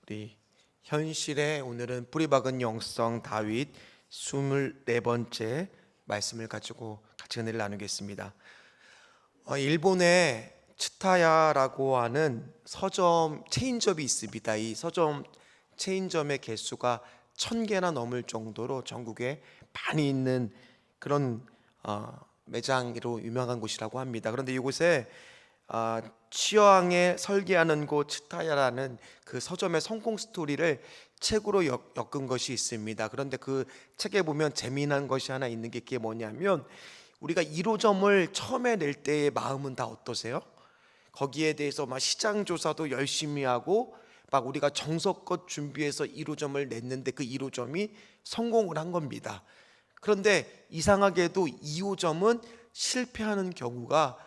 우리 현실에 오늘은 뿌리박은 영성 다윗 24번째 말씀을 가지고 같이 은혜를 나누겠습니다. 일본에 츠타야라고 하는 서점 체인점이 있습니다. 이 서점 체인점의 개수가 1000개나 넘을 정도로 전국에 많이 있는 그런 매장으로 유명한 곳이라고 합니다. 그런데 이곳에 취어항에 설계하는 곳 츠타야라는 그 서점의 성공 스토리를 책으로 엮은 것이 있습니다. 그런데 그 책에 보면 재미난 것이 하나 있는 게 그게 뭐냐면, 우리가 1호점을 처음에 낼 때의 마음은 다 어떠세요? 거기에 대해서 막 시장 조사도 열심히 하고 막 우리가 정성껏 준비해서 1호점을 냈는데 그 1호점이 성공을 한 겁니다. 그런데 이상하게도 2호점은 실패하는 경우가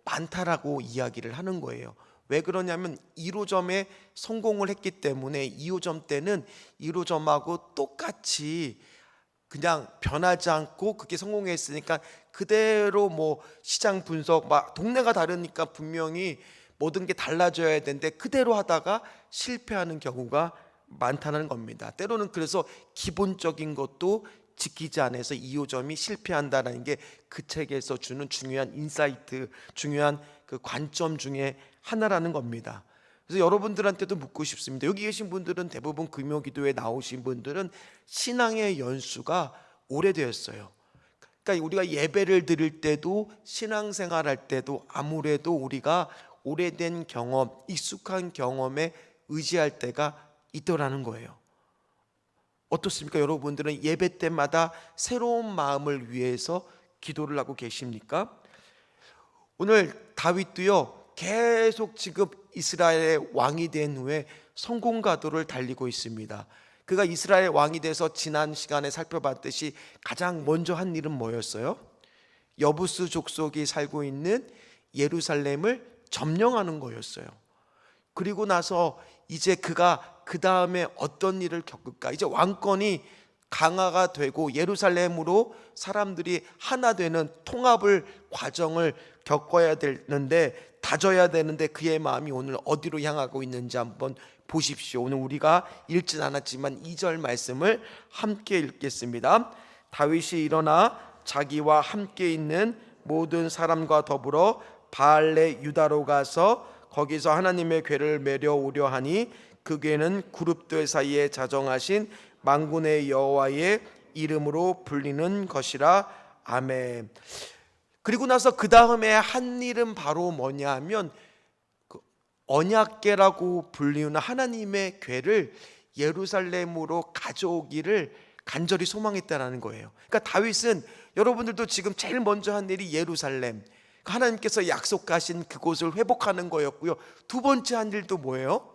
많다라고 이야기를 하는 거예요. 왜 그러냐면 1호점에 성공을 했기 때문에 2호점 때는 1호점하고 똑같이 그냥 변하지 않고 그게 성공했으니까 그대로 시장 분석 동네가 다르니까 분명히 모든 게 달라져야 되는데 그대로 하다가 실패하는 경우가 많다는 겁니다. 때로는 그래서 기본적인 것도 지키지 않아서 2호점이 실패한다는 게 그 책에서 주는 중요한 인사이트, 중요한 그 관점 중에 하나라는 겁니다. 그래서 여러분들한테도 묻고 싶습니다. 여기 계신 분들은 대부분 금요기도에 나오신 분들은 신앙의 연수가 오래되었어요. 그러니까 우리가 예배를 드릴 때도 신앙생활 할 때도 아무래도 우리가 오래된 경험, 익숙한 경험에 의지할 때가 있더라는 거예요. 어떻습니까? 여러분들은 예배 때마다 새로운 마음을 위해서 기도를 하고 계십니까? 오늘 다윗도요, 계속 지금 이스라엘의 왕이 된 후에 성공가도를 달리고 있습니다. 그가 이스라엘 왕이 돼서 지난 시간에 살펴봤듯이 가장 먼저 한 일은 뭐였어요? 여부스 족속이 살고 있는 예루살렘을 점령하는 거였어요. 그리고 나서 이제 그가 그 다음에 어떤 일을 겪을까? 이제 왕권이 강화가 되고 예루살렘으로 사람들이 하나 되는 통합을 과정을 겪어야 되는데, 다져야 되는데 그의 마음이 오늘 어디로 향하고 있는지 한번 보십시오. 오늘 우리가 읽진 않았지만 2절 말씀을 함께 읽겠습니다. 다윗이 일어나 자기와 함께 있는 모든 사람과 더불어 바알레 유다로 가서 거기서 하나님의 궤를 메려오려 하니 그 궤는 그룹들 사이에 자정하신 만군의 여호와의 이름으로 불리는 것이라. 아멘. 그리고 나서 그 다음에 한 일은 바로 뭐냐 하면 그 언약궤라고 불리는 하나님의 궤를 예루살렘으로 가져오기를 간절히 소망했다는 거예요. 그러니까 다윗은, 여러분들도 지금 제일 먼저 한 일이 예루살렘, 하나님께서 약속하신 그곳을 회복하는 거였고요. 두 번째 한 일도 뭐예요?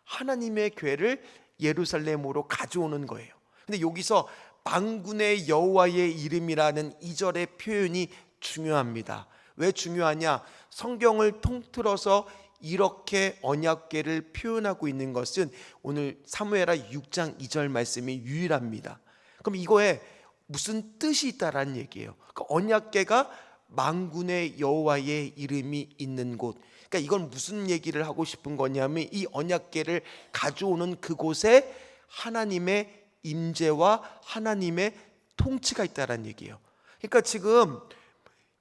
하나님의 궤를 예루살렘으로 가져오는 거예요. 근데 여기서 만군의 여호와의 이름이라는 2절의 표현이 중요합니다. 왜 중요하냐? 성경을 통틀어서 이렇게 언약궤를 표현하고 있는 것은 오늘 사무엘하 6장 2절 말씀이 유일합니다. 그럼 이거에 무슨 뜻이 있다라는 얘기예요. 그 언약궤가 만군의 여호와의 이름이 있는 곳, 그러니까 이건 무슨 얘기를 하고 싶은 거냐면 이 언약궤를 가져오는 그곳에 하나님의 임재와 하나님의 통치가 있다는 얘기예요. 그러니까 지금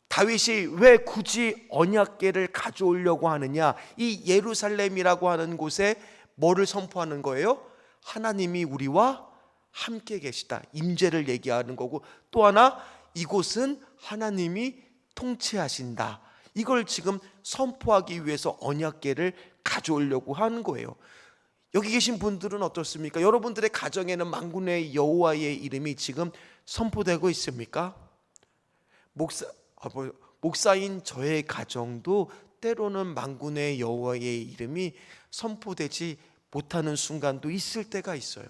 다윗이 왜 굳이 언약궤를 가져오려고 하느냐? 이 예루살렘이라고 하는 곳에 뭐를 선포하는 거예요? 하나님이 우리와 함께 계시다, 임재를 얘기하는 거고, 또 하나 이곳은 하나님이 통치하신다, 이걸 지금 선포하기 위해서 언약궤를 가져오려고 하는 거예요. 여기 계신 분들은 어떻습니까? 여러분들의 가정에는 만군의 여호와의 이름이 지금 선포되고 있습니까? 목사인 저의 가정도 때로는 만군의 여호와의 이름이 선포되지 못하는 순간도 있을 때가 있어요.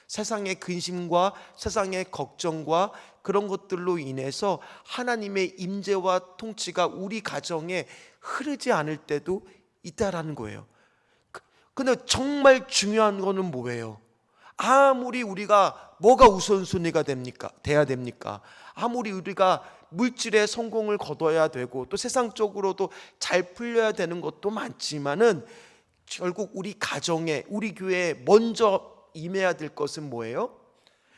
세상의 근심과 세상의 걱정과 그런 것들로 인해서 하나님의 임재와 통치가 우리 가정에 흐르지 않을 때도 있다라는 거예요. 근데 정말 중요한 거는 뭐예요? 아무리 우리가 뭐가 우선순위가 돼야 됩니까? 아무리 우리가 물질의 성공을 거둬야 되고 또 세상적으로도 잘 풀려야 되는 것도 많지만은 결국 우리 가정에, 우리 교회에 먼저 임해야 될 것은 뭐예요?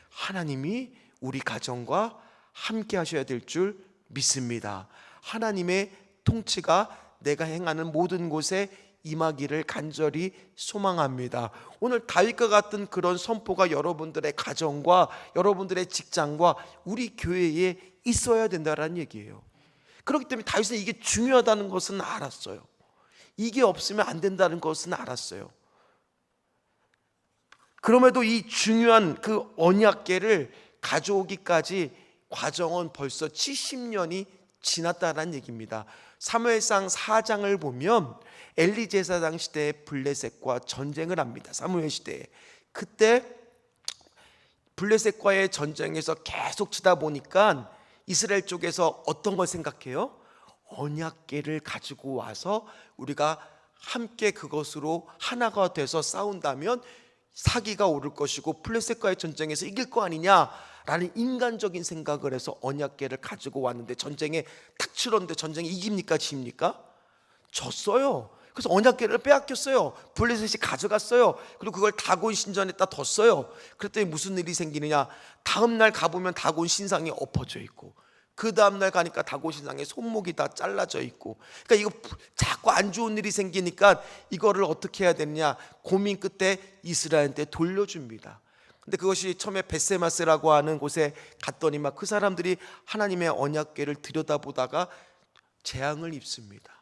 하나님이 우리 가정과 함께 하셔야 될 줄 믿습니다. 하나님의 통치가 내가 행하는 모든 곳에 임하기를 간절히 소망합니다. 오늘 다윗과 같은 그런 선포가 여러분들의 가정과 여러분들의 직장과 우리 교회에 있어야 된다는 얘기예요. 그렇기 때문에 다윗은 이게 중요하다는 것은 알았어요. 이게 없으면 안 된다는 것은 알았어요. 그럼에도 이 중요한 그 언약궤를 가져오기까지 과정은 벌써 70년이 지났다는 얘기입니다. 사무엘상 4장을 보면 엘리 제사장 시대에 블레셋과 전쟁을 합니다. 사무엘 시대에. 그때 블레셋과의 전쟁에서 계속 치다 보니까 이스라엘 쪽에서 어떤 걸 생각해요? 언약궤를 가지고 와서 우리가 함께 그것으로 하나가 돼서 싸운다면 사기가 오를 것이고 블레셋과의 전쟁에서 이길 거 아니냐라는 인간적인 생각을 해서 언약궤를 가지고 왔는데 전쟁에 탁 치렀는데 전쟁에 이깁니까 집니까? 졌어요. 그래서 언약궤를 빼앗겼어요. 블레셋이 가져갔어요. 그리고 그걸 다곤 신전에다 뒀어요. 그랬더니 무슨 일이 생기느냐, 다음 날 가보면 다곤 신상이 엎어져 있고 그 다음날 가니까 다곤 신상의 손목이 다 잘라져 있고, 그러니까 이거 자꾸 안 좋은 일이 생기니까 이거를 어떻게 해야 되느냐 고민 끝에 이스라엘한테 돌려줍니다. 근데 그것이 처음에 벳세마스라고 하는 곳에 갔더니 막 그 사람들이 하나님의 언약궤를 들여다보다가 재앙을 입습니다.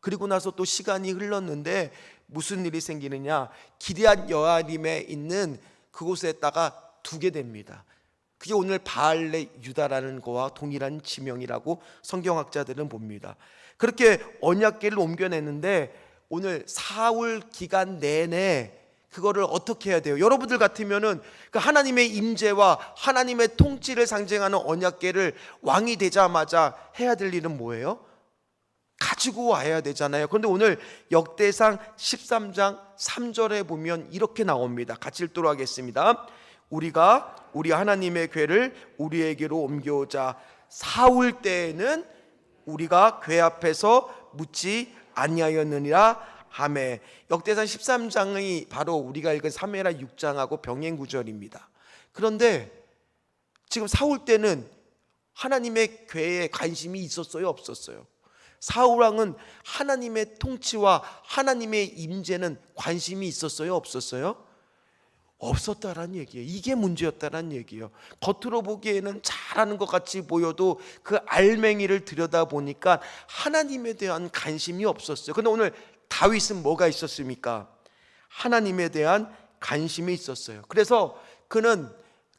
그리고 나서 또 시간이 흘렀는데 무슨 일이 생기느냐, 기럇 여아림에 있는 그곳에다가 두게 됩니다. 그게 오늘 바알레 유다라는 거와 동일한 지명이라고 성경학자들은 봅니다. 그렇게 언약궤를 옮겨냈는데 오늘 사울 기간 내내 그거를 어떻게 해야 돼요? 여러분들 같으면은 그 하나님의 임재와 하나님의 통치를 상징하는 언약궤를 왕이 되자마자 해야 될 일은 뭐예요? 가지고 와야 되잖아요. 그런데 오늘 역대상 13장 3절에 보면 이렇게 나옵니다. 같이 읽도록 하겠습니다. 우리가 우리 하나님의 궤를 우리에게로 옮겨오자. 사울 때에는 우리가 궤 앞에서 묻지 아니하였느니라 하매. 역대상 13장이 바로 우리가 읽은 사무엘하 6장하고 병행 구절입니다. 그런데 지금 사울 때는 하나님의 궤에 관심이 있었어요, 없었어요? 사울 왕은 하나님의 통치와 하나님의 임재는 관심이 있었어요, 없었어요? 없었다라는 얘기예요. 이게 문제였다라는 얘기예요. 겉으로 보기에는 잘하는 것 같이 보여도 그 알맹이를 들여다보니까 하나님에 대한 관심이 없었어요. 그런데 오늘 다윗은 뭐가 있었습니까? 하나님에 대한 관심이 있었어요. 그래서 그는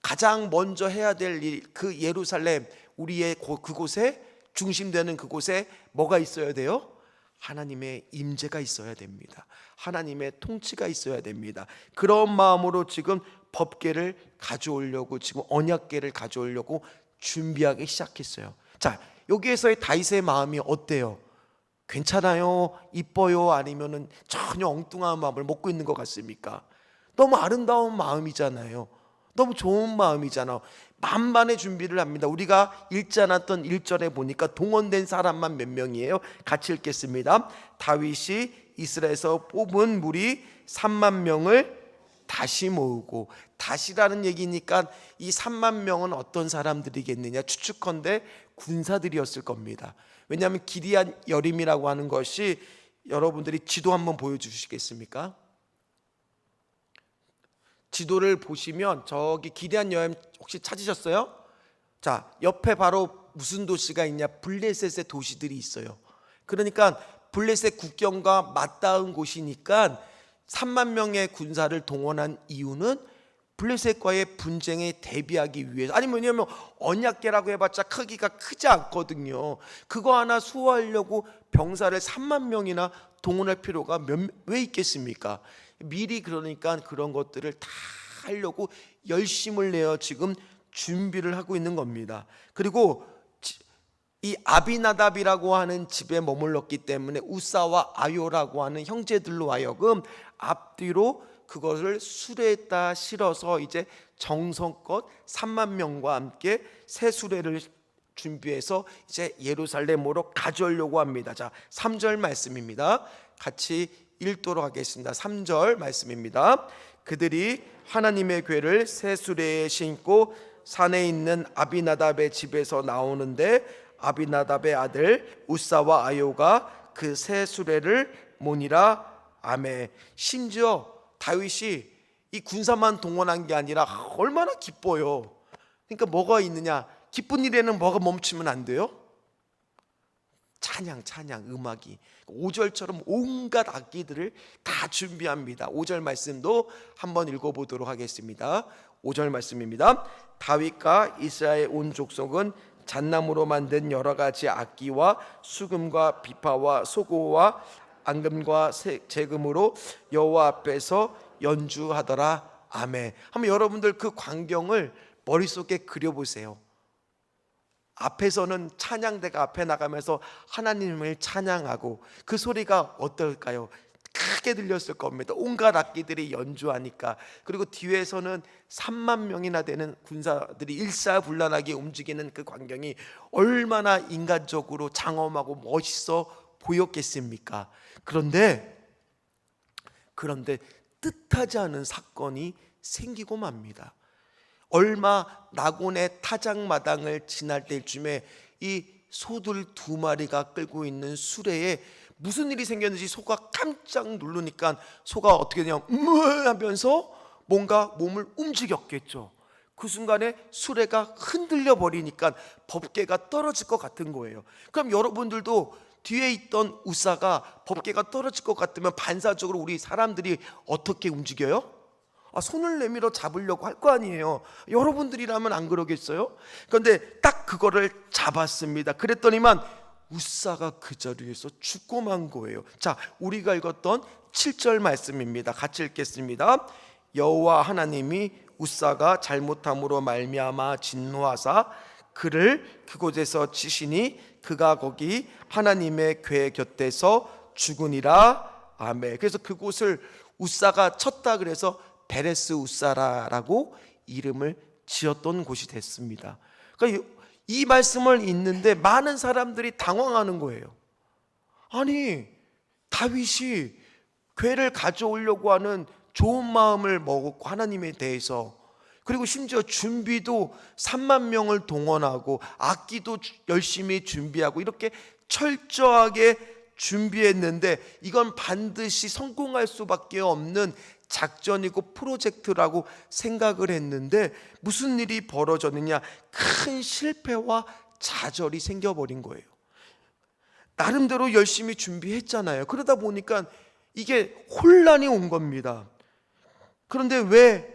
가장 먼저 해야 될 일, 그 예루살렘, 우리의 그곳에 중심되는 그곳에 뭐가 있어야 돼요? 하나님의 임재가 있어야 됩니다. 하나님의 통치가 있어야 됩니다. 그런 마음으로 지금 법궤를 가져오려고, 지금 언약궤를 가져오려고 준비하기 시작했어요. 자, 여기에서의 다윗의 마음이 어때요? 괜찮아요? 이뻐요? 아니면은 전혀 엉뚱한 마음을 먹고 있는 것 같습니까? 너무 아름다운 마음이잖아요. 너무 좋은 마음이잖아. 만반의 준비를 합니다. 우리가 읽지 않았던 1절에 보니까 동원된 사람만 몇 명이에요? 같이 읽겠습니다. 다윗이 이스라엘에서 뽑은 무리 3만 명을 다시 모으고, 다시라는 얘기니까 이 3만 명은 어떤 사람들이겠느냐, 추측컨대 군사들이었을 겁니다. 왜냐하면 기럇 여림이라고 하는 것이, 여러분들이 지도 한번 보여주시겠습니까? 지도를 보시면 저기 기럇 여림 혹시 찾으셨어요? 자, 옆에 바로 무슨 도시가 있냐? 블레셋의 도시들이 있어요. 그러니까 블레셋 국경과 맞닿은 곳이니까 3만 명의 군사를 동원한 이유는 블레셋과의 분쟁에 대비하기 위해서, 아니면 왜냐하면 언약궤라고 해봤자 크기가 크지 않거든요. 그거 하나 수호하려고 병사를 3만 명이나 동원할 필요가 왜 있겠습니까? 미리 그러니까 그런 것들을 다 하려고 열심을 내어 지금 준비를 하고 있는 겁니다. 그리고 이 아비나답이라고 하는 집에 머물렀기 때문에 우사와 아요라고 하는 형제들로 하여금 앞뒤로 그것을 수레에다 실어서 이제 정성껏 3만 명과 함께 새 수레를 준비해서 이제 예루살렘으로 가져오려고 합니다. 자, 3절 말씀입니다. 같이 읽도록 하겠습니다. 3절 말씀입니다. 그들이 하나님의 궤를 새 수레에 신고 산에 있는 아비나답의 집에서 나오는데 아비나답의 아들 우사와 아요가 그 새 수레를 모니라. 아멘. 심지어 다윗이 이 군사만 동원한 게 아니라 얼마나 기뻐요. 그러니까 뭐가 있느냐? 기쁜 일에는 뭐가 멈추면 안 돼요? 찬양, 음악이 5절처럼 온갖 악기들을 다 준비합니다. 5절 말씀도 한번 읽어보도록 하겠습니다. 5절 말씀입니다. 다윗과 이스라엘 온 족속은 잣나무로 만든 여러 가지 악기와 수금과 비파와 소고와 앙금과 재금으로 여호와 앞에서 연주하더라. 아멘. 한번 여러분들 그 광경을 머릿속에 그려보세요. 앞에서는 찬양대가 앞에 나가면서 하나님을 찬양하고 그 소리가 어떨까요? 크게 들렸을 겁니다. 온갖 악기들이 연주하니까. 그리고 뒤에서는 3만 명이나 되는 군사들이 일사불란하게 움직이는 그 광경이 얼마나 인간적으로 장엄하고 멋있어 보였겠습니까? 그런데 뜻하지 않은 사건이 생기고 맙니다. 얼마 낙원의 타작마당을 지날 때쯤에 이 소들 2마리가 끌고 있는 수레에 무슨 일이 생겼는지 소가 깜짝 놀라니까 소가 어떻게 되냐 하면서 뭔가 몸을 움직였겠죠. 그 순간에 수레가 흔들려 버리니까 법궤가 떨어질 것 같은 거예요. 그럼 여러분들도 뒤에 있던 우사가 법궤가 떨어질 것 같으면 반사적으로 우리 사람들이 어떻게 움직여요? 손을 내밀어 잡으려고 할 거 아니에요. 여러분들이라면 안 그러겠어요? 그런데 딱 그거를 잡았습니다. 그랬더니만 우사가 그 자리에서 죽고 만 거예요. 자, 우리가 읽었던 7절 말씀입니다. 같이 읽겠습니다. 여호와 하나님이 우사가 잘못함으로 말미암아 진노하사 그를 그곳에서 치시니 그가 거기 하나님의 궤 곁에서 죽으니라. 아멘. 그래서 그곳을 우사가 쳤다 그래서 베레스 우사라라고 이름을 지었던 곳이 됐습니다. 그러니까 이 말씀을 읽는데 많은 사람들이 당황하는 거예요. 아니, 다윗이 궤를 가져오려고 하는 좋은 마음을 먹었고 하나님에 대해서, 그리고 심지어 준비도 3만 명을 동원하고 악기도 열심히 준비하고 이렇게 철저하게 준비했는데 이건 반드시 성공할 수밖에 없는 작전이고 프로젝트라고 생각을 했는데 무슨 일이 벌어졌느냐? 큰 실패와 좌절이 생겨버린 거예요. 나름대로 열심히 준비했잖아요. 그러다 보니까 이게 혼란이 온 겁니다. 그런데 왜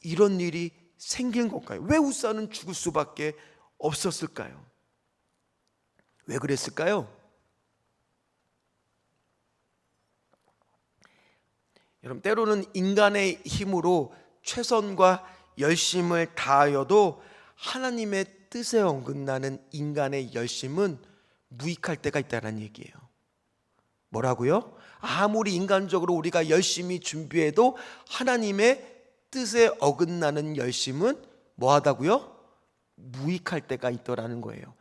이런 일이 생긴 걸까요? 왜 우사는 죽을 수밖에 없었을까요? 왜 그랬을까요? 여러분, 때로는 인간의 힘으로 최선과 열심을 다하여도 하나님의 뜻에 어긋나는 인간의 열심은 무익할 때가 있다는 얘기예요. 뭐라고요? 아무리 인간적으로 우리가 열심히 준비해도 하나님의 뜻에 어긋나는 열심은 뭐하다고요? 무익할 때가 있더라는 거예요.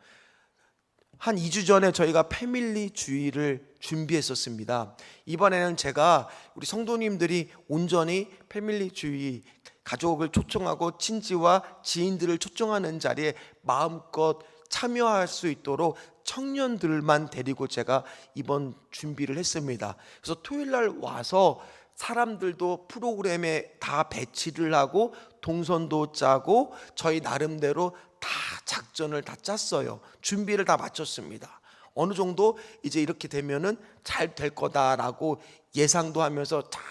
한 2주 전에 저희가 패밀리 주일을 준비했었습니다. 이번에는 제가 우리 성도님들이 온전히 패밀리 주일, 가족을 초청하고 친지와 지인들을 초청하는 자리에 마음껏 참여할 수 있도록 청년들만 데리고 제가 이번 준비를 했습니다. 그래서 토요일 날 와서 사람들도 프로그램에 다 배치를 하고 동선도 짜고 저희 나름대로 다 작전을 다 짰어요. 준비를 다 마쳤습니다. 어느 정도 이제 이렇게 되면은 잘 될 거다라고 예상도 하면서 다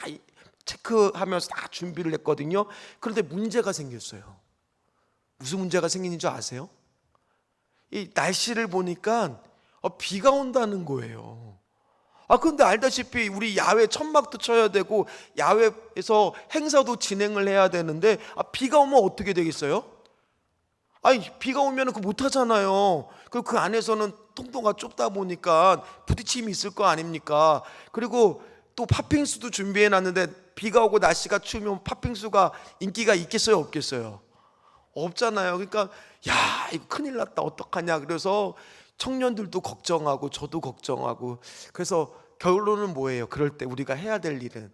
체크하면서 다 준비를 했거든요. 그런데 문제가 생겼어요. 무슨 문제가 생기는 줄 아세요? 이 날씨를 보니까 비가 온다는 거예요. 그런데 알다시피 우리 야외 천막도 쳐야 되고 야외에서 행사도 진행을 해야 되는데 비가 오면 어떻게 되겠어요? 비가 오면 그거 못 하잖아요. 그 안에서는 통로가 좁다 보니까 부딪힘이 있을 거 아닙니까? 그리고 또 팥빙수도 준비해 놨는데 비가 오고 날씨가 추우면 팥빙수가 인기가 있겠어요, 없겠어요? 없잖아요. 그러니까 야, 이거 큰일 났다, 어떡하냐. 그래서 청년들도 걱정하고 저도 걱정하고, 그래서 결론은 뭐예요? 그럴 때 우리가 해야 될 일은,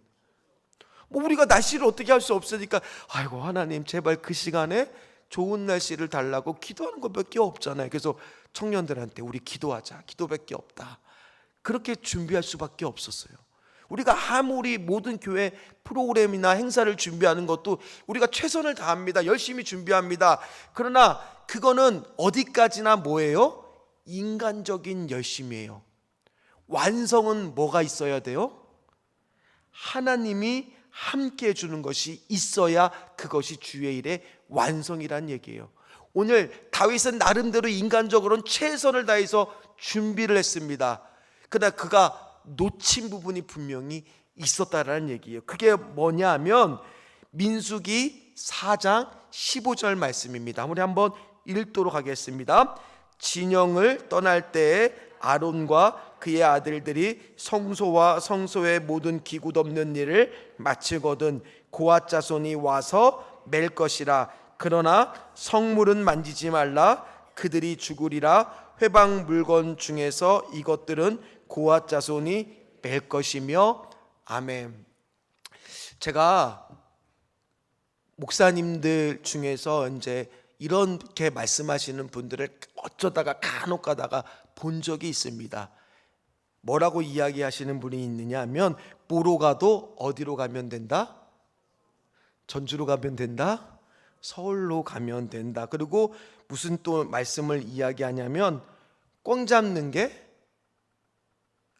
뭐 우리가 날씨를 어떻게 할 수 없으니까 아이고 하나님 제발 그 시간에 좋은 날씨를 달라고 기도하는 것밖에 없잖아요. 그래서 청년들한테 우리 기도하자, 기도밖에 없다, 그렇게 준비할 수밖에 없었어요. 우리가 아무리 모든 교회 프로그램이나 행사를 준비하는 것도 우리가 최선을 다합니다. 열심히 준비합니다. 그러나 그거는 어디까지나 뭐예요? 인간적인 열심이에요. 완성은 뭐가 있어야 돼요? 하나님이 함께 해주는 것이 있어야 그것이 주의 일의 완성이란 얘기예요. 오늘 다윗은 나름대로 인간적으로는 최선을 다해서 준비를 했습니다. 그러나 그가 놓친 부분이 분명히 있었다라는 얘기예요. 그게 뭐냐 하면 민수기 4장 15절 말씀입니다. 우리 한번 읽도록 하겠습니다. 진영을 떠날 때에 아론과 그의 아들들이 성소와 성소의 모든 기구 덮는 일을 마치거든 고앗 자손이 와서 맬 것이라. 그러나 성물은 만지지 말라. 그들이 죽으리라. 회방 물건 중에서 이것들은 고앗 자손이 맬 것이며. 아멘. 제가 목사님들 중에서 이제 이렇게 말씀하시는 분들을 어쩌다가 간혹 가다가 본 적이 있습니다. 뭐라고 이야기하시는 분이 있느냐 하면, 보러 가도 어디로 가면 된다? 전주로 가면 된다? 서울로 가면 된다. 그리고 무슨 또 말씀을 이야기하냐면, 꽝 잡는 게,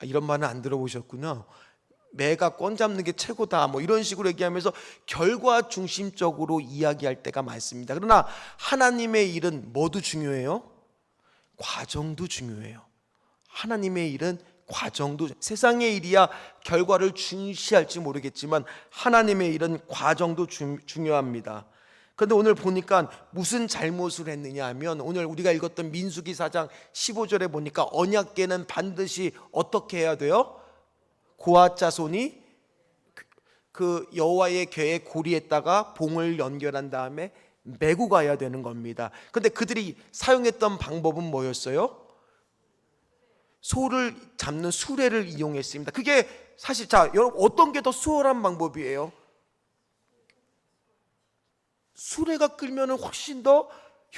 이런 말은 안 들어보셨구나. 매가 꽝 잡는 게 최고다, 뭐 이런 식으로 얘기하면서 결과 중심적으로 이야기할 때가 많습니다. 그러나 하나님의 일은 뭐도 중요해요? 과정도 중요해요. 하나님의 일은 과정도, 세상의 일이야 결과를 중시할지 모르겠지만 하나님의 일은 과정도 중요합니다. 그런데 오늘 보니까 무슨 잘못을 했느냐 하면, 오늘 우리가 읽었던 민수기 4장 15절에 보니까 언약궤는 반드시 어떻게 해야 돼요? 고앗 자손이 그 여호와의 궤의 고리에다가 봉을 연결한 다음에 메고 가야 되는 겁니다. 그런데 그들이 사용했던 방법은 뭐였어요? 소를 잡는 수레를 이용했습니다. 그게 사실, 자 여러분, 어떤 게 더 수월한 방법이에요? 수레가 끌면은 훨씬 더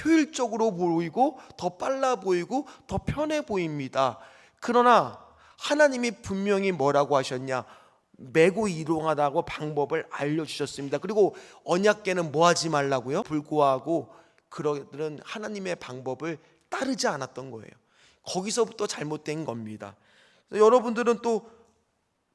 효율적으로 보이고 더 빨라 보이고 더 편해 보입니다. 그러나 하나님이 분명히 뭐라고 하셨냐? 메고 이동하라고 방법을 알려주셨습니다. 그리고 언약궤는 뭐 하지 말라고요? 불구하고 그들은 하나님의 방법을 따르지 않았던 거예요. 거기서부터 잘못된 겁니다. 여러분들은 또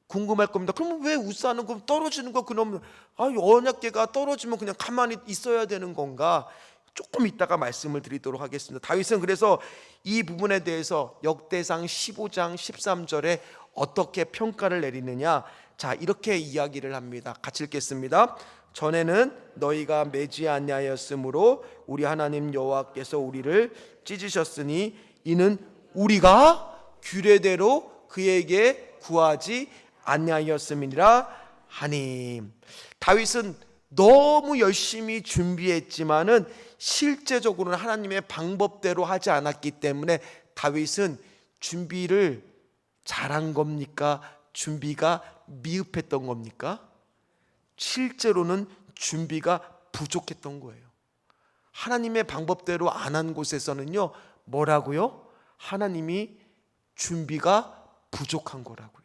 궁금할 겁니다. 그러면 왜 우사는 그럼 떨어지는 거, 그럼 언약궤가 떨어지면 그냥 가만히 있어야 되는 건가? 조금 이따가 말씀을 드리도록 하겠습니다. 다윗은 그래서 이 부분에 대해서 역대상 15장 13절에 어떻게 평가를 내리느냐, 자 이렇게 이야기를 합니다. 같이 읽겠습니다. 전에는 너희가 매지 아니하였으므로 우리 하나님 여호와께서 우리를 찢으셨으니 이는 우리가 규례대로 그에게 구하지 아니하였음이니라 하니. 다윗은 너무 열심히 준비했지만은 실제적으로는 하나님의 방법대로 하지 않았기 때문에 다윗은 준비를 잘한 겁니까? 준비가 미흡했던 겁니까? 실제로는 준비가 부족했던 거예요. 하나님의 방법대로 안 한 곳에서는요, 뭐라고요? 하나님이 준비가 부족한 거라고요.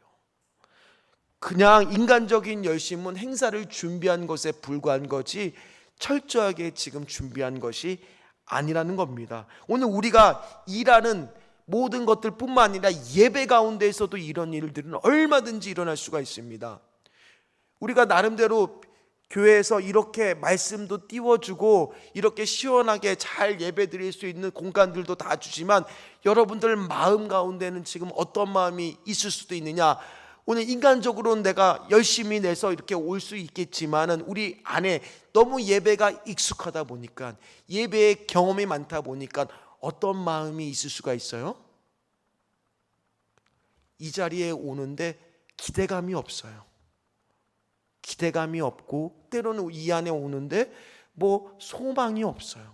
그냥 인간적인 열심은 행사를 준비한 것에 불과한 거지 철저하게 지금 준비한 것이 아니라는 겁니다. 오늘 우리가 일하는 모든 것들 뿐만 아니라 예배 가운데에서도 이런 일들은 얼마든지 일어날 수가 있습니다. 우리가 나름대로 교회에서 이렇게 말씀도 띄워주고 이렇게 시원하게 잘 예배 드릴 수 있는 공간들도 다 주지만 여러분들 마음 가운데는 지금 어떤 마음이 있을 수도 있느냐? 오늘 인간적으로는 내가 열심히 내서 이렇게 올 수 있겠지만은 우리 안에 너무 예배가 익숙하다 보니까, 예배의 경험이 많다 보니까 어떤 마음이 있을 수가 있어요? 이 자리에 오는데 기대감이 없어요. 기대감이 없고 때로는 이 안에 오는데 뭐 소망이 없어요.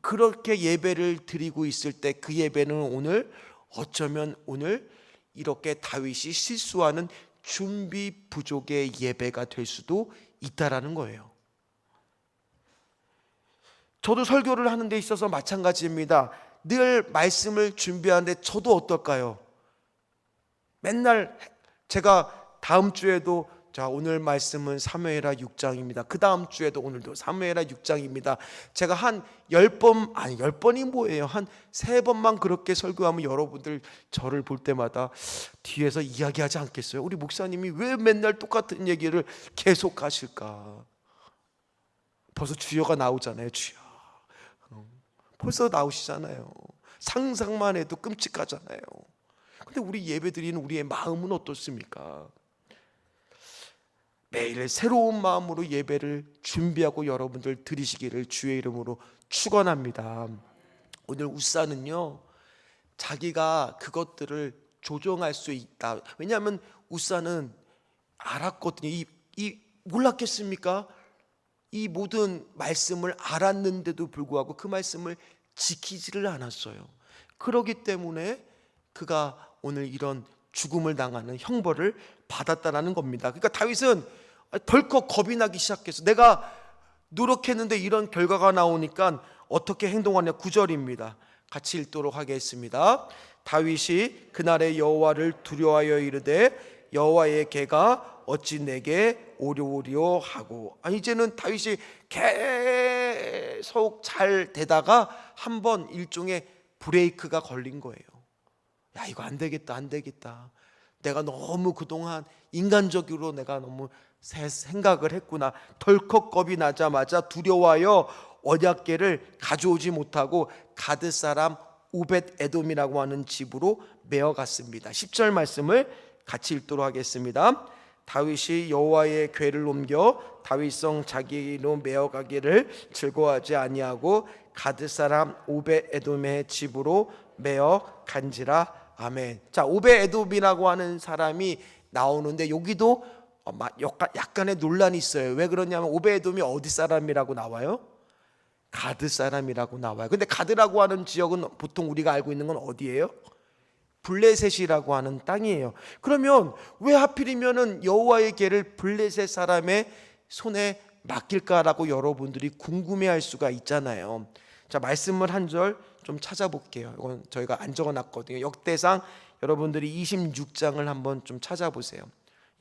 그렇게 예배를 드리고 있을 때 그 예배는 오늘 어쩌면 오늘 이렇게 다윗이 실수하는 준비 부족의 예배가 될 수도 있다라는 거예요. 저도 설교를 하는 데 있어서 마찬가지입니다. 늘 말씀을 준비하는데 저도 어떨까요? 맨날 제가 다음 주에도 자, 오늘 말씀은 사무엘하 6장입니다. 그 다음 주에도 오늘도 사무엘하 6장입니다. 제가 한 10번, 아니 10번이 뭐예요? 한 3번만 그렇게 설교하면 여러분들 저를 볼 때마다 뒤에서 이야기하지 않겠어요? 우리 목사님이 왜 맨날 똑같은 얘기를 계속 하실까? 벌써 주여가 나오잖아요. 주여. 벌써 나오시잖아요. 상상만 해도 끔찍하잖아요. 근데 우리 예배드리는 우리의 마음은 어떻습니까? 매일 새로운 마음으로 예배를 준비하고 여러분들 드리시기를 주의 이름으로 축원합니다. 오늘 우사는요, 자기가 그것들을 조정할 수 있다. 왜냐하면 우사는 알았거든요. 몰랐겠습니까? 이 모든 말씀을 알았는데도 불구하고 그 말씀을 지키지를 않았어요. 그렇기 때문에 그가 오늘 이런 죽음을 당하는 형벌을 받았다라는 겁니다. 그러니까 다윗은 덜컥 겁이 나기 시작했어. 내가 노력했는데 이런 결과가 나오니까 어떻게 행동하냐. 9절입니다. 같이 읽도록 하겠습니다. 다윗이 그날의 여호와를 두려워하여 이르되 여호와의 궤가 어찌 내게 오려오려 하고. 이제는 다윗이 계속 잘 되다가 한번 일종의 브레이크가 걸린 거예요. 야, 이거 안 되겠다, 안 되겠다. 내가 너무 그동안 인간적으로 내가 너무 생각을 했구나. 덜컥 겁이 나자마자 두려워하여 언약궤를 가져오지 못하고 가드 사람 오벳 에돔이라고 하는 집으로 메어갔습니다. 10절 말씀을 같이 읽도록 하겠습니다. 다윗이 여호와의 궤를 옮겨 다윗성 자기로 메어가기를 즐거워하지 아니하고 가드 사람 오벳 에돔의 집으로 메어간지라. 아멘. 자, 오벳 에돔이라고 하는 사람이 나오는데 여기도 약간의 논란이 있어요. 왜 그러냐면 오벳 에돔이 어디 사람이라고 나와요? 가드 사람이라고 나와요. 근데 가드라고 하는 지역은 보통 우리가 알고 있는 건 어디예요? 블레셋이라고 하는 땅이에요. 그러면 왜 하필이면은 여호와의 궤를 블레셋 사람의 손에 맡길까라고 여러분들이 궁금해할 수가 있잖아요. 자, 말씀을 한 절 좀 찾아볼게요. 이건 저희가 안 적어놨거든요. 역대상 여러분들이 26장을 한번 좀 찾아보세요.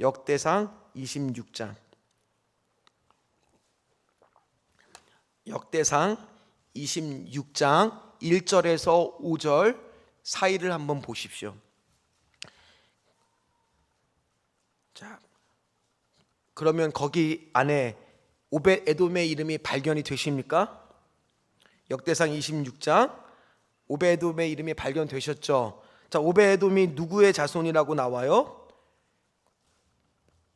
역대상 26장. 역대상 26장 1절에서 5절 사이를 한번 보십시오. 자, 그러면 거기 안에 오벳 에돔의 이름이 발견이 되십니까? 역대상 26장 오벳 에돔의 이름이 발견되셨죠? 자, 오벳 에돔이 누구의 자손이라고 나와요?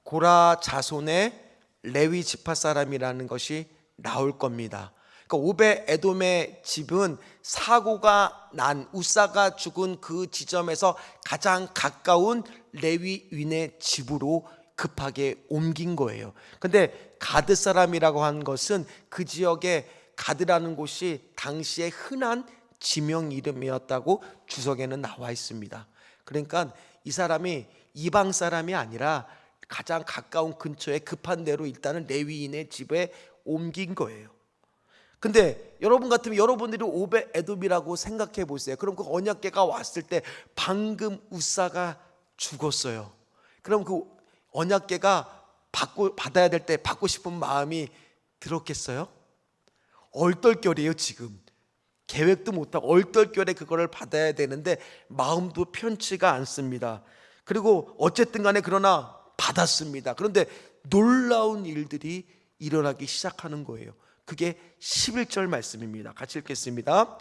고라 자손의 레위 지파 사람이라는 것이 나올 겁니다. 그러니까 오벳 에돔의 집은 사고가 난 우사가 죽은 그 지점에서 가장 가까운 레위인의 집으로 급하게 옮긴 거예요. 근데 가드 사람이라고 한 것은 그 지역에 가드라는 곳이 당시에 흔한 지명 이름이었다고 주석에는 나와 있습니다. 그러니까 이 사람이 이방 사람이 아니라 가장 가까운 근처에 급한 대로 일단은 레위인의 집에 옮긴 거예요. 근데 여러분 같으면 여러분들이 오벳 에돔이라고 생각해 보세요. 그럼 그 언약궤가 왔을 때 방금 우사가 죽었어요. 그럼 그 언약궤가 받아야 될 때 받고 싶은 마음이 들었겠어요? 얼떨결이에요. 지금 계획도 못하고 얼떨결에 그거를 받아야 되는데 마음도 편치가 않습니다. 그리고 어쨌든 간에 그러나 받았습니다. 그런데 놀라운 일들이 일어나기 시작하는 거예요. 그게 11절 말씀입니다. 같이 읽겠습니다.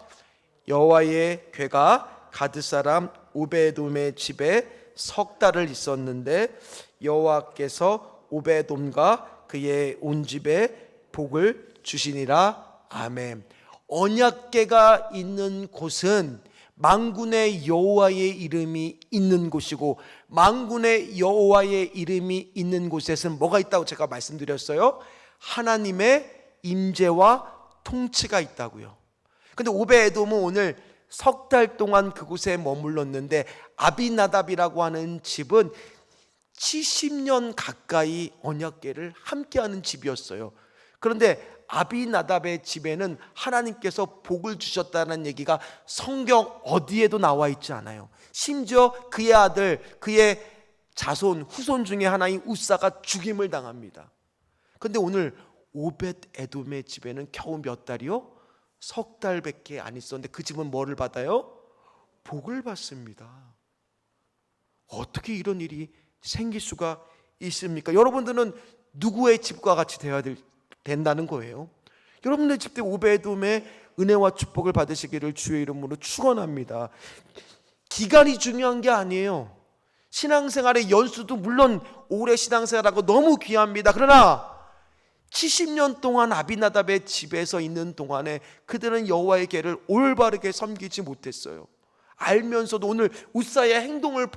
여호와의 궤가 가드 사람 오베돔의 집에 석 달을 있었는데 여호와께서 오베돔과 그의 온 집에 복을 주시니라. 아멘. 언약궤가 있는 곳은 만군의 여호와의 이름이 있는 곳이고 만군의 여호와의 이름이 있는 곳에서는 뭐가 있다고 제가 말씀드렸어요? 하나님의 임재와 통치가 있다고요. 근데 오벳 에돔은 오늘 석 달 동안 그곳에 머물렀는데 아비나답이라고 하는 집은 70년 가까이 언약궤를 함께하는 집이었어요. 그런데 아비나답의 집에는 하나님께서 복을 주셨다는 얘기가 성경 어디에도 나와 있지 않아요. 심지어 그의 아들, 그의 자손, 후손 중에 하나인 우사가 죽임을 당합니다. 그런데 오늘 오벳 에돔의 집에는 겨우 몇 달이요? 석 달밖에 안 있었는데 그 집은 뭐를 받아요? 복을 받습니다. 어떻게 이런 일이 생길 수가 있습니까? 여러분들은 누구의 집과 같이 되어야 된다는 거예요. 여러분의 집도 오벳에돔의 은혜와 축복을 받으시기를 주의 이름으로 축원합니다. 기간이 중요한 게 아니에요. 신앙생활의 연수도 물론 오래 신앙생활하고 너무 귀합니다. 그러나 70년 동안 아비나답의 집에서 있는 동안에 그들은 여호와의 궤를 올바르게 섬기지 못했어요. 알면서도 오늘 우사의 행동을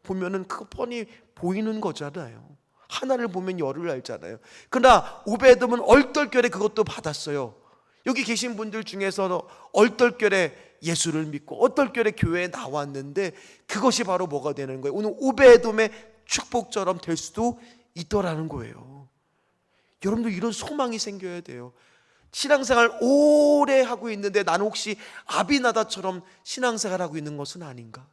보면은 그거 뻔히 보이는 거잖아요. 하나를 보면 열을 알잖아요. 그러나 오벳에돔은 얼떨결에 그것도 받았어요. 여기 계신 분들 중에서 얼떨결에 예수를 믿고 얼떨결에 교회에 나왔는데 그것이 바로 뭐가 되는 거예요? 오늘 오벳에돔의 축복처럼 될 수도 있더라는 거예요. 여러분도 이런 소망이 생겨야 돼요. 신앙생활 오래 하고 있는데 나는 혹시 아비나답처럼 신앙생활하고 있는 것은 아닌가?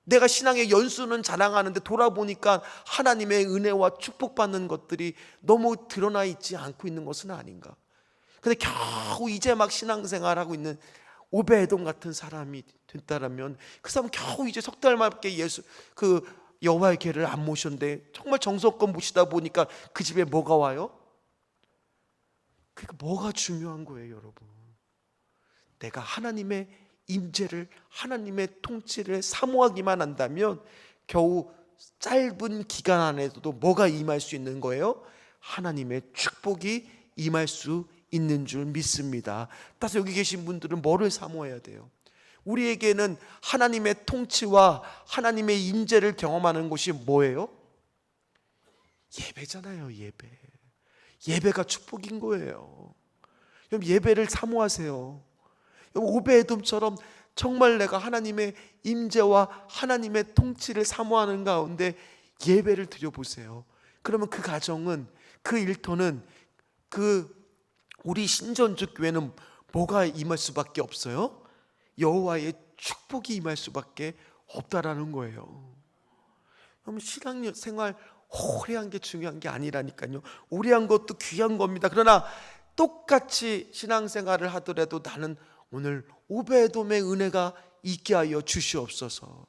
내가 신앙의 연수는 자랑하는데 돌아보니까 하나님의 은혜와 축복받는 것들이 너무 드러나 있지 않고 있는 것은 아닌가? 근데 겨우 이제 막 신앙생활하고 있는 오벳에돔 같은 사람이 됐다라면 그 사람은 겨우 이제 석 달밖에 여호와의 궤를 안 모셨는데 정말 정성껏 모시다 보니까 그 집에 뭐가 와요? 그러니까 뭐가 중요한 거예요, 여러분? 내가 하나님의 임재를, 하나님의 통치를 사모하기만 한다면 겨우 짧은 기간 안에서도 뭐가 임할 수 있는 거예요? 하나님의 축복이 임할 수 있는 줄 믿습니다. 따라서 여기 계신 분들은 뭐를 사모해야 돼요? 우리에게는 하나님의 통치와 하나님의 임재를 경험하는 곳이 뭐예요? 예배잖아요. 예배가 축복인 거예요. 여러분 예배를 사모하세요. 오벳에돔처럼 정말 내가 하나님의 임재와 하나님의 통치를 사모하는 가운데 예배를 드려보세요. 그러면 그 가정은, 그 일터는, 우리 신전주 교회는 뭐가 임할 수밖에 없어요? 여호와의 축복이 임할 수밖에 없다라는 거예요. 그럼 신앙생활 오래 한 게 중요한 게 아니라니까요. 오래 한 것도 귀한 겁니다. 그러나 똑같이 신앙생활을 하더라도 나는 오늘 오벳에돔의 은혜가 있게 하여 주시옵소서.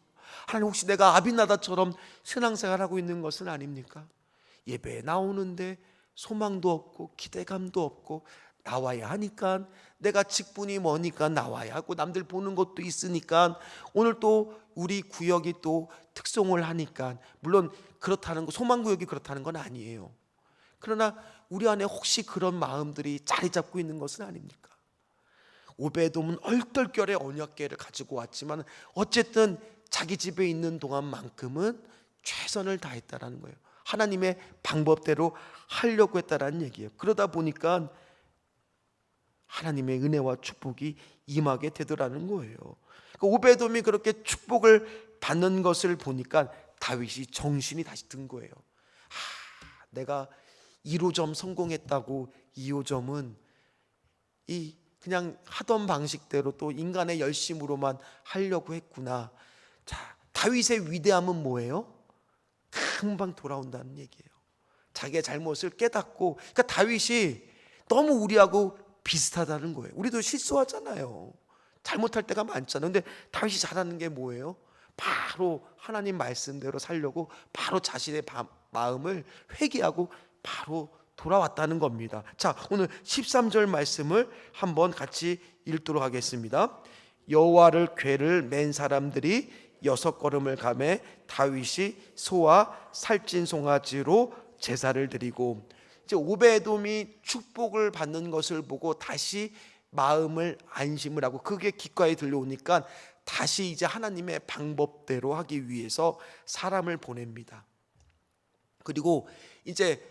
하나님, 혹시 내가 아비나답처럼 신앙생활하고 있는 것은 아닙니까? 예배에 나오는데 소망도 없고 기대감도 없고 나와야 하니까, 내가 직분이 뭐니까 나와야 하고 남들 보는 것도 있으니까, 오늘 또 우리 구역이 또 특송을 하니까, 물론 그렇다는 거, 소망구역이 그렇다는 건 아니에요. 그러나 우리 안에 혹시 그런 마음들이 자리 잡고 있는 것은 아닙니까? 오벳에돔은 얼떨결에 언약궤를 가지고 왔지만 어쨌든 자기 집에 있는 동안만큼은 최선을 다했다라는 거예요. 하나님의 방법대로 하려고 했다라는 얘기예요. 그러다 보니까 하나님의 은혜와 축복이 임하게 되더라는 거예요. 오벳에돔이 그렇게 축복을 받는 것을 보니까 다윗이 정신이 다시 든 거예요. 내가 1호점 성공했다고 2호점은 그냥 하던 방식대로 또 인간의 열심으로만 하려고 했구나. 자, 다윗의 위대함은 뭐예요? 금방 돌아온다는 얘기예요. 자기의 잘못을 깨닫고, 그러니까 다윗이 너무 우리하고 비슷하다는 거예요. 우리도 실수하잖아요. 잘못할 때가 많잖아요. 근데 다윗이 잘하는 게 뭐예요? 바로 하나님 말씀대로 살려고 바로 자신의 마음을 회개하고 바로 돌아왔다는 겁니다. 자, 오늘 13절 말씀을 한번 같이 읽도록 하겠습니다. 여호와를 궤를 맨 사람들이 6걸음을 가매 다윗이 소와 살찐 송아지로 제사를 드리고, 이제 오벳에돔이 축복을 받는 것을 보고 다시 마음을 안심을 하고 그게 귓가에 들려오니까 다시 이제 하나님의 방법대로 하기 위해서 사람을 보냅니다. 그리고 이제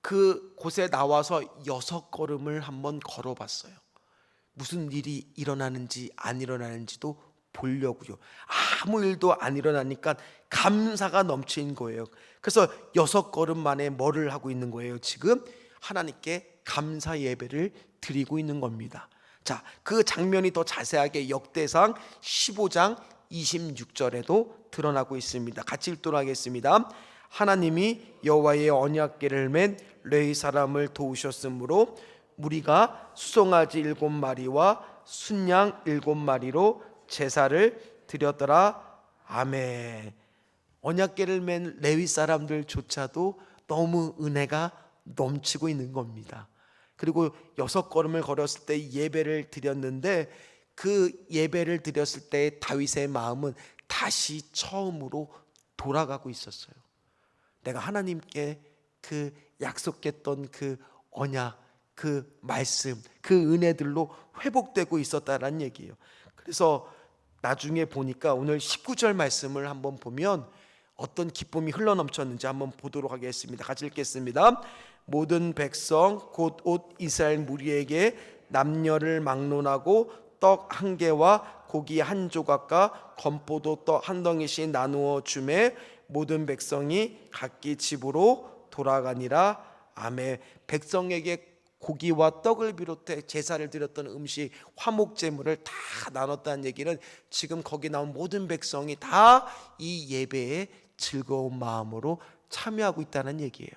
그 곳에 나와서 6걸음을 한번 걸어봤어요. 무슨 일이 일어나는지 안 일어나는지도 보려고요. 아무 일도 안 일어나니까 감사가 넘친 거예요. 그래서 6걸음 만에 뭐를 하고 있는 거예요? 지금 하나님께 감사 예배를 드리고 있는 겁니다. 자, 그 장면이 더 자세하게 역대상 15장 26절에도 드러나고 있습니다. 같이 읽도록 하겠습니다. 하나님이 여호와의 언약궤를 맨 레위 사람을 도우셨으므로 무리가 수송아지 7마리와 순양 7마리로 제사를 드렸더라. 아멘. 언약궤를 맨 레위 사람들조차도 너무 은혜가 넘치고 있는 겁니다. 그리고 6걸음을 걸었을 때 예배를 드렸는데 그 예배를 드렸을 때 다윗의 마음은 다시 처음으로 돌아가고 있었어요. 내가 하나님께 그 약속했던 그 언약, 그 말씀, 그 은혜들로 회복되고 있었다라는 얘기예요. 그래서 나중에 보니까 오늘 19절 말씀을 한번 보면 어떤 기쁨이 흘러넘쳤는지 한번 보도록 하겠습니다. 같이 읽겠습니다. 모든 백성 곧 온 이스라엘 무리에게 남녀를 막론하고 떡 1개와 고기 1조각과 건포도 떡 1덩이씩 나누어 주매 모든 백성이 각기 집으로 돌아가니라. 아멘. 백성에게 고기와 떡을 비롯해 제사를 드렸던 음식, 화목 제물을 다 나눴다는 얘기는 지금 거기 나온 모든 백성이 다 이 예배에 즐거운 마음으로 참여하고 있다는 얘기예요.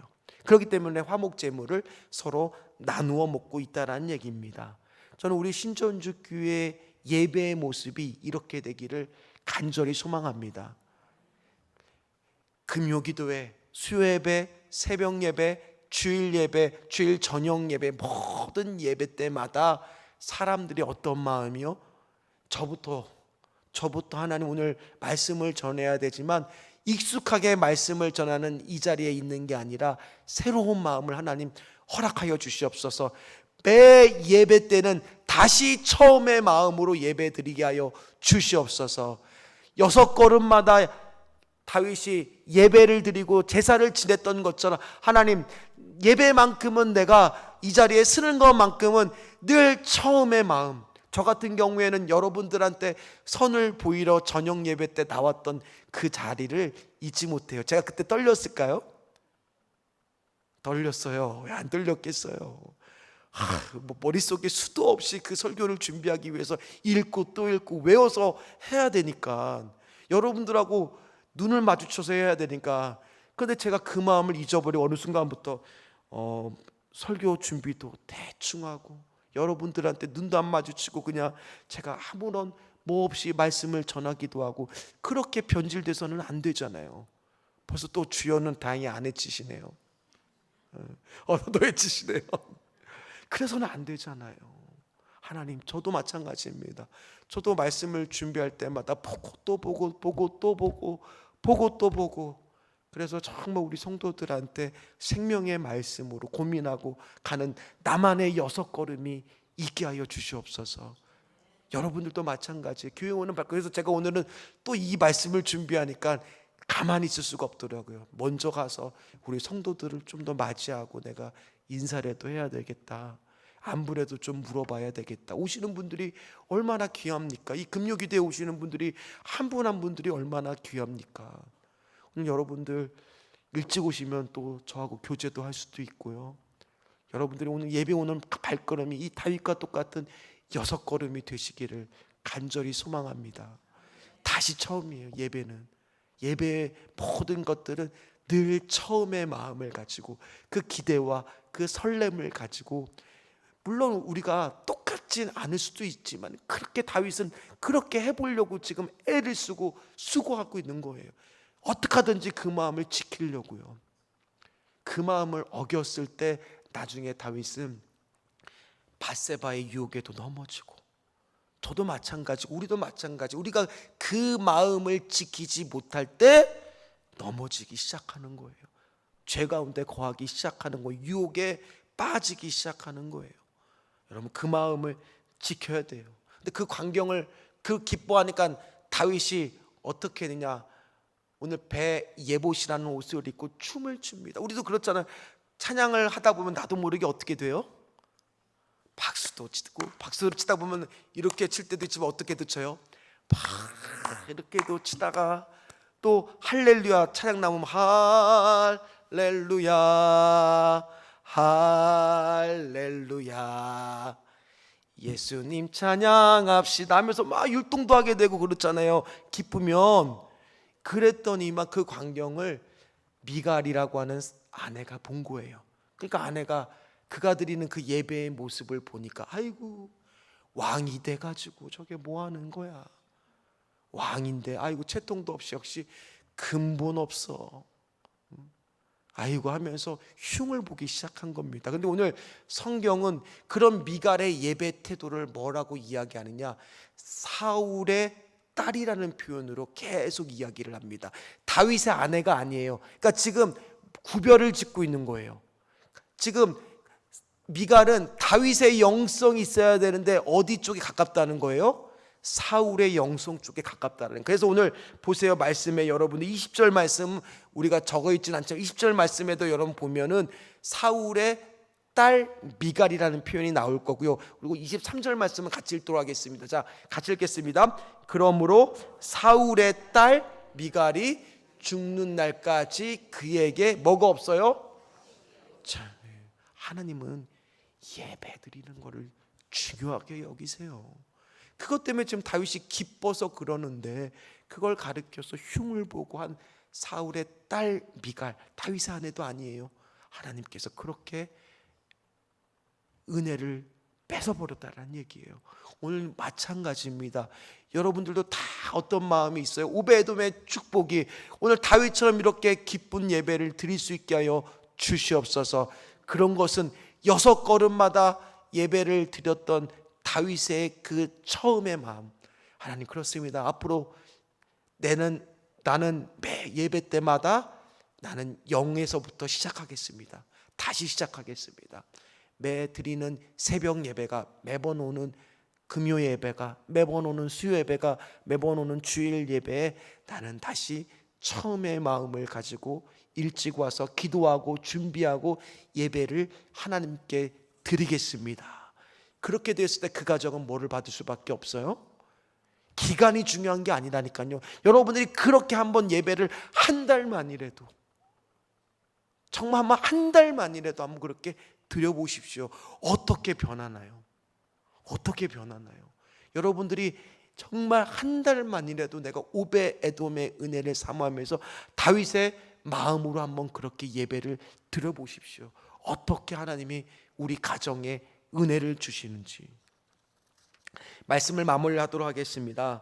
그렇기 때문에 화목 제물을 서로 나누어 먹고 있다는 얘기입니다. 저는 우리 신천주 교회 예배의 모습이 이렇게 되기를 간절히 소망합니다. 금요기도회, 수요예배, 새벽예배, 주일예배, 주일 저녁 예배, 모든 예배 때마다 사람들이 어떤 마음이요? 저부터 하나님 오늘 말씀을 전해야 되지만 익숙하게 말씀을 전하는 이 자리에 있는 게 아니라 새로운 마음을 하나님 허락하여 주시옵소서. 매 예배 때는 다시 처음의 마음으로 예배 드리게 하여 주시옵소서. 6걸음마다 다윗이 예배를 드리고 제사를 지냈던 것처럼 하나님 예배만큼은 내가 이 자리에 서는 것만큼은 늘 처음의 마음, 저 같은 경우에는 여러분들한테 선을 보이러 저녁 예배 때 나왔던 그 자리를 잊지 못해요. 제가 그때 떨렸을까요? 떨렸어요. 왜 안 떨렸겠어요? 머릿속에 수도 없이 그 설교를 준비하기 위해서 읽고 또 읽고 외워서 해야 되니까, 여러분들하고 눈을 마주쳐서 해야 되니까. 그런데 제가 그 마음을 잊어버리고 어느 순간부터 설교 준비도 대충 하고 여러분들한테 눈도 안 마주치고 그냥 제가 아무런 뭐 없이 말씀을 전하기도 하고, 그렇게 변질돼서는 안 되잖아요. 벌써 또 주여는 다행히 안 해치시네요. 또 해치시네요. 그래서는 안 되잖아요. 하나님, 저도 마찬가지입니다. 저도 말씀을 준비할 때마다 보고 또 보고 보고 또 보고 보고 또 보고, 그래서 정말 우리 성도들한테 생명의 말씀으로 고민하고 가는 나만의 6걸음이 있게 하여 주시옵소서. 여러분들도 마찬가지예요. 교회 오는 발. 그래서 제가 오늘은 또 이 말씀을 준비하니까 가만히 있을 수가 없더라고요. 먼저 가서 우리 성도들을 좀 더 맞이하고 내가 인사라도 해야 되겠다, 안부라도 좀 물어봐야 되겠다. 오시는 분들이 얼마나 귀합니까? 이 금요기도에 오시는 분들이 한 분 한 분들이 얼마나 귀합니까? 오늘 여러분들 일찍 오시면 또 저하고 교제도 할 수도 있고요. 여러분들이 오늘 예배 오는 발걸음이 이 다윗과 똑같은 6걸음이 되시기를 간절히 소망합니다. 다시 처음이에요. 예배의 모든 것들은 늘 처음의 마음을 가지고 그 기대와 그 설렘을 가지고, 물론 우리가 똑같진 않을 수도 있지만 그렇게 다윗은 그렇게 해보려고 지금 애를 쓰고 수고하고 있는 거예요. 어떻게 하든지 그 마음을 지키려고요. 그 마음을 어겼을 때 나중에 다윗은 밧세바의 유혹에도 넘어지고, 저도 마찬가지고 우리도 마찬가지, 우리가 그 마음을 지키지 못할 때 넘어지기 시작하는 거예요. 죄 가운데 거하기 시작하는 거예요. 유혹에 빠지기 시작하는 거예요. 여러분, 그 마음을 지켜야 돼요. 근데 그 광경을 그 기뻐하니까 다윗이 어떻게 했느냐, 오늘 배 예봇이라는 옷을 입고 춤을 춥니다. 우리도 그렇잖아요. 찬양을 하다 보면 나도 모르게 어떻게 돼요? 박수도 치고, 박수를 치다 보면 이렇게 칠 때도 있지만 어떻게도 쳐요? 막 이렇게도 치다가 또 할렐루야 찬양 나오면 할렐루야 할렐루야 예수님 찬양합시다 하면서 막 율동도 하게 되고 그렇잖아요. 기쁘면. 그랬더니 막 그 광경을 미갈이라고 하는 아내가 본 거예요. 그러니까 아내가 그가 드리는 그 예배의 모습을 보니까 아이고 왕이 돼가지고 저게 뭐 하는 거야. 왕인데 아이고 채통도 없이 역시 근본 없어. 아이고 하면서 흉을 보기 시작한 겁니다. 근데 오늘 성경은 그런 미갈의 예배 태도를 뭐라고 이야기하느냐, 사울의 딸이라는 표현으로 계속 이야기를 합니다. 다윗의 아내가 아니에요. 그러니까 지금 구별을 짓고 있는 거예요. 지금 미갈은 다윗의 영성이 있어야 되는데 어디 쪽에 가깝다는 거예요? 사울의 영성 쪽에 가깝다는 거예요. 그래서 오늘 보세요. 말씀에 여러분들 20절 말씀 우리가 적어 있지는 않지만 20절 말씀에도 여러분 보면은 사울의 딸 미갈이라는 표현이 나올 거고요. 그리고 23절 말씀은 같이 읽도록 하겠습니다. 자, 같이 읽겠습니다. 그러므로 사울의 딸 미갈이 죽는 날까지 그에게 뭐가 없어요? 자, 하나님은 예배 드리는 거를 중요하게 여기세요. 그것 때문에 지금 다윗이 기뻐서 그러는데 그걸 가르쳐서 흉을 보고 한 사울의 딸 미갈, 다윗의 아내도 아니에요. 하나님께서 그렇게 은혜를 뺏어버렸다는 얘기예요. 오늘 마찬가지입니다. 여러분들도 다 어떤 마음이 있어요? 오베에돔의 축복이 오늘 다윗처럼 이렇게 기쁜 예배를 드릴 수 있게 하여 주시옵소서. 그런 것은 6걸음마다 예배를 드렸던 다윗의 그 처음의 마음. 하나님 그렇습니다. 앞으로 나는 매 예배 때마다 나는 0에서부터 시작하겠습니다. 다시 시작하겠습니다. 매 드리는 새벽 예배가, 매번 오는 금요 예배가, 매번 오는 수요 예배가, 매번 오는 주일 예배에 나는 다시 처음의 마음을 가지고 일찍 와서 기도하고 준비하고 예배를 하나님께 드리겠습니다. 그렇게 됐을 때 그 가정은 뭐를 받을 수밖에 없어요? 기간이 중요한 게 아니라니까요. 여러분들이 그렇게 한번 예배를 한 달만이라도, 정말 한 달만이라도 한번 그렇게 드려보십시오. 어떻게 변하나요? 어떻게 변하나요? 여러분들이 정말 한 달만이라도 내가 오베에돔의 은혜를 사모하면서 다윗의 마음으로 한번 그렇게 예배를 드려보십시오. 어떻게 하나님이 우리 가정에 은혜를 주시는지. 말씀을 마무리하도록 하겠습니다.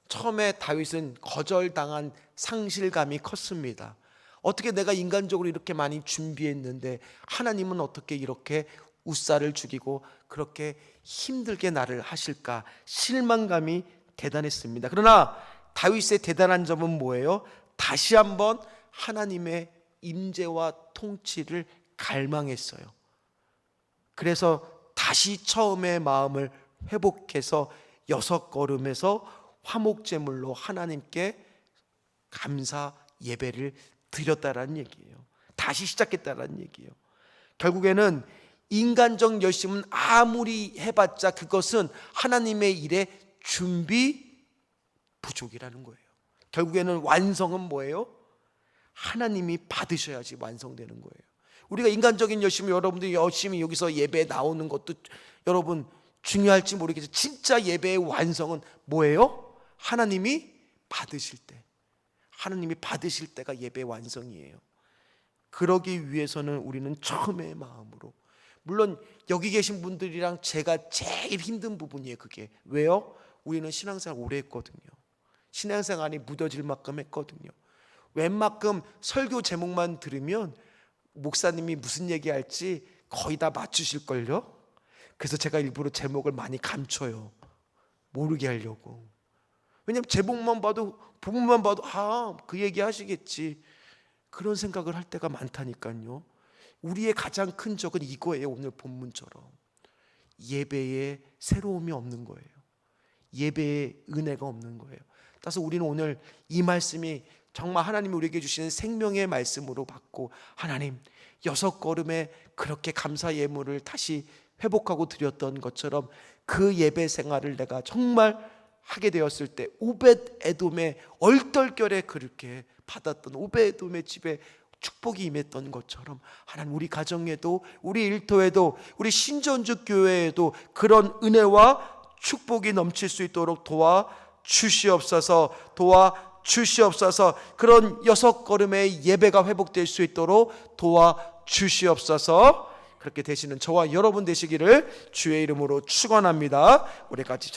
처음에 다윗은 거절당한 상실감이 컸습니다. 어떻게 내가 인간적으로 이렇게 많이 준비했는데 하나님은 어떻게 이렇게 우사를 죽이고 그렇게 힘들게 나를 하실까? 실망감이 대단했습니다. 그러나 다윗의 대단한 점은 뭐예요? 다시 한번 하나님의 임재와 통치를 갈망했어요. 그래서 다시 처음의 마음을 회복해서 6걸음에서 화목제물로 하나님께 감사 예배를 드렸다라는 얘기예요. 다시 시작했다라는 얘기예요. 결국에는 인간적 열심은 아무리 해봤자 그것은 하나님의 일에 준비 부족이라는 거예요. 결국에는 완성은 뭐예요? 하나님이 받으셔야지 완성되는 거예요. 우리가 인간적인 열심을, 여러분들이 열심히 여기서 예배에 나오는 것도 여러분 중요할지 모르겠지만 진짜 예배의 완성은 뭐예요? 하나님이 받으실 때, 하나님이 받으실 때가 예배의 완성이에요. 그러기 위해서는 우리는 처음의 마음으로, 물론 여기 계신 분들이랑 제가 제일 힘든 부분이에요. 그게 왜요? 우리는 신앙생활 오래 했거든요. 신앙생활이 무뎌질 만큼 했거든요. 웬만큼 설교 제목만 들으면 목사님이 무슨 얘기할지 거의 다 맞추실걸요? 그래서 제가 일부러 제목을 많이 감춰요. 모르게 하려고. 왜냐면 제목만 봐도, 부분만 봐도 그 얘기 하시겠지, 그런 생각을 할 때가 많다니까요. 우리의 가장 큰 적은 이거예요. 오늘 본문처럼 예배에 새로움이 없는 거예요. 예배에 은혜가 없는 거예요. 따라서 우리는 오늘 이 말씀이 정말 하나님이 우리에게 주시는 생명의 말씀으로 받고, 하나님 6걸음에 그렇게 감사 예물을 다시 회복하고 드렸던 것처럼 그 예배 생활을 내가 정말 하게 되었을 때 오벳 에돔의 얼떨결에 그렇게 받았던 오벳 에돔의 집에 축복이 임했던 것처럼 하나님 우리 가정에도 우리 일터에도 우리 신전주 교회에도 그런 은혜와 축복이 넘칠 수 있도록 도와주시옵소서. 도와주시옵소서. 그런 6걸음의 예배가 회복될 수 있도록 도와주시옵소서. 그렇게 되시는 저와 여러분 되시기를 주의 이름으로 축원합니다. 우리 같이